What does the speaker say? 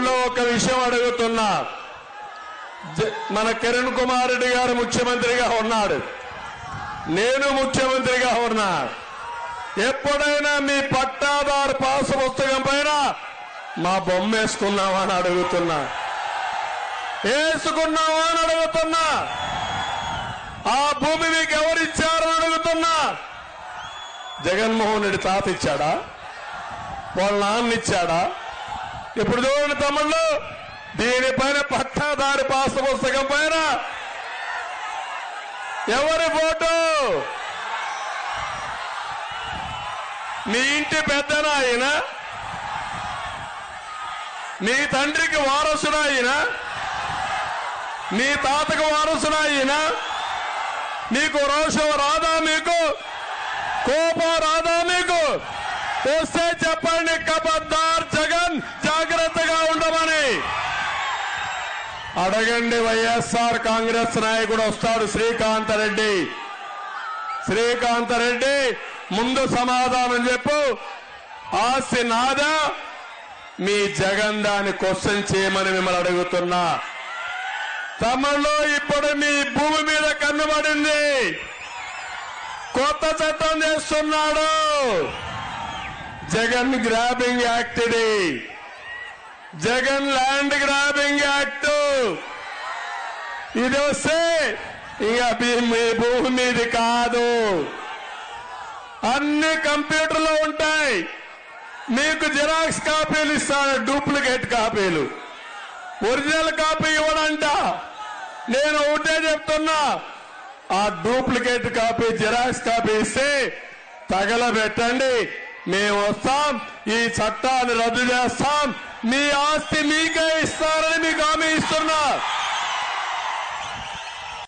తమ్ముళ్ళు ఒక విషయం అడుగుతున్నా. మన కిరణ్ కుమార్ రెడ్డి గారు ముఖ్యమంత్రిగా ఉన్నాడు, నేను ముఖ్యమంత్రిగా ఉన్నా. ఎప్పుడైనా మీ పట్టాదారు పాసు పుస్తకం పైన మా బొమ్మ వేసుకున్నావా అని అడుగుతున్నా, వేసుకున్నావా అని అడుగుతున్నా. ఆ భూమి మీకు ఎవరిచ్చారని అడుగుతున్నా. జగన్మోహన్ రెడ్డి తాత ఇచ్చాడా, వాళ్ళ నాన్న ఇచ్చాడా? ఇప్పుడు చూడండి తమ్ముళ్ళు, దీనిపైన పట్టాదారి పాసు పుస్తకం పైన ఎవరి ఫోటో? మీ ఇంటి పెద్దనా ఆయన? మీ తండ్రికి వారసుడా ఆయన? మీ తాతకు వారసుడా ఆయన? మీకు రోషం రాదా? మీకు కోపం రాదా? మీకు వస్తే చెప్పండి, ఖబర్దార్ జగన్, జాగ్రత్తగా ఉండమని అడగండి. వైఎస్ఆర్ కాంగ్రెస్ నాయకుడు వస్తాడు, శ్రీకాంత్ రెడ్డి. శ్రీకాంత్ రెడ్డి, ముందు సమాధానం చెప్పు. ఆస్తి నాదా, మీ జగన్ దాన్ని క్వశ్చన్ చేయమని మిమ్మల్ని అడుగుతున్నా. తమలో ఇప్పుడు మీ భూమి మీద కన్నుబడింది. కొత్త చట్టం చేస్తున్నాడు, జగన్ గ్రాబింగ్ యాక్ట్. ఇది జగన్ ల్యాండ్ గ్రాబింగ్ యాక్ట్. ఇది వస్తే ఇక మీ భూమి మీది కాదు. అన్ని కంప్యూటర్లో ఉంటాయి. మీకు జిరాక్స్ కాపీలు ఇస్తాడు, డూప్లికేట్ కాపీలు. ఒరిజినల్ కాపీ ఇవ్వడంట. నేను ఒకటే చెప్తున్నా, ఆ డూప్లికేట్ కాపీ, జిరాక్స్ కాపీ ఇస్తే తగలబెట్టండి, మేము వస్తాం, ఈ చట్టాన్ని రద్దు చేస్తాం, మీ ఆస్తి మీకే